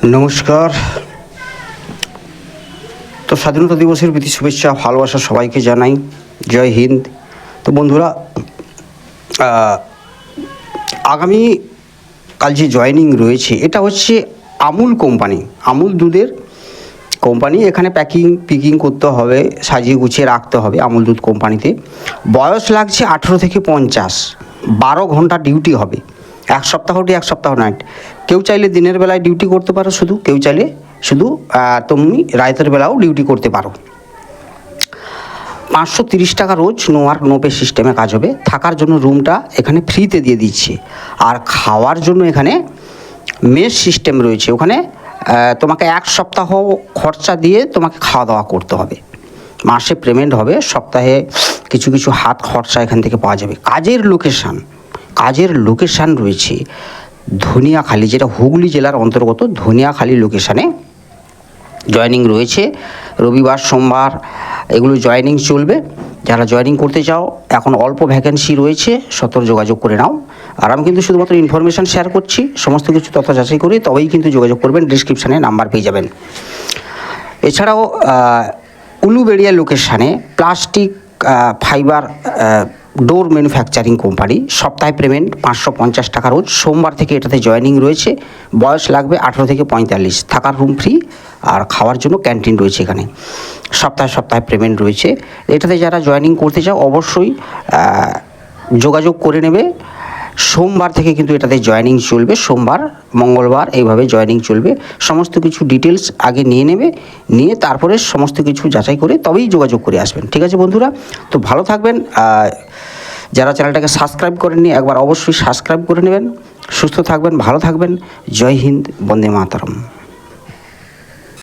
নমস্কার। তো স্বাধীনতা দিবসের প্রীতি শুভেচ্ছা ভালোবাসা সবাইকে জানাই। জয় হিন্দ। তো বন্ধুরা, আগামী কাল যে জয়েনিং রয়েছে এটা হচ্ছে আমুল কোম্পানি, আমুল দুধের কোম্পানি। এখানে পিকিং করতে হবে, সাজিয়ে গুছিয়ে রাখতে হবে আমুল দুধ কোম্পানিতে। বয়স লাগছে 18 থেকে 50, 12 ঘন্টা ডিউটি হবে, এক সপ্তাহ ডে এক সপ্তাহ নাইট। কেউ চাইলে দিনের বেলায় ডিউটি করতে পারো, কেউ চাইলে শুধু তুমি রাতের বেলাও ডিউটি করতে পারো। 530 টাকা রোজ, নো ওয়ার্ক নো পে সিস্টেমে কাজ হবে। থাকার জন্য রুমটা এখানে ফ্রিতে দিয়ে দিচ্ছে, আর খাওয়ার জন্য এখানে মেস সিস্টেম রয়েছে। ওখানে তোমাকে এক সপ্তাহ খরচা দিয়ে তোমাকে খাওয়া দাওয়া করতে হবে। মাসে পেমেন্ট হবে, সপ্তাহে কিছু কিছু হাত খরচা এখান থেকে পাওয়া যাবে। কাজের লোকেশান রয়েছে ধনিয়াখালী, যেটা হুগলি জেলার অন্তর্গত ধনিয়াখালী লোকেশানে জয়েনিং রয়েছে। রবিবার সোমবার এগুলো জয়েনিং চলবে। যারা জয়েনিং করতে চাও, এখন অল্প ভ্যাকেন্সি রয়েছে, যোগাযোগ করে নাও। আর আমি কিন্তু শুধুমাত্র ইনফরমেশান শেয়ার করছি, সমস্ত কিছু তথ্য যাচাই করে তবেই কিন্তু যোগাযোগ করবেন। ডিসক্রিপশানে নাম্বার পেয়ে যাবেন। এছাড়াও উলুবেড়িয়া লোকেশানে প্লাস্টিক ফাইবার ডোর ম্যানুফ্যাকচারিং কোম্পানি, সপ্তাহে পেমেন্ট 550 টাকা রোজ। সোমবার থেকে এটাতে জয়েনিং রয়েছে। বয়স লাগবে 18 থেকে 45, থাকার রুম ফ্রি, আর খাওয়ার জন্য ক্যান্টিন রয়েছে এখানে। সপ্তাহে পেমেন্ট রয়েছে। এটাতে যারা জয়েনিং করতে চাও অবশ্যই যোগাযোগ করে নেবে। সোমবার থেকে কিন্তু এটাতে জয়েনিং চলবে, সোমবার মঙ্গলবার এইভাবে জয়েনিং চলবে। সমস্ত কিছু ডিটেলস আগে নিয়ে নেবে, নিয়ে তারপরে সমস্ত কিছু যাচাই করে তবেই যোগাযোগ করে আসবেন। ঠিক আছে বন্ধুরা, তো ভালো থাকবেন। যারা চ্যানেলটাকে সাবস্ক্রাইব করেননি একবার অবশ্যই সাবস্ক্রাইব করে নেবেন। সুস্থ থাকবেন, ভালো থাকবেন। জয় হিন্দ, বন্দে মাতরম।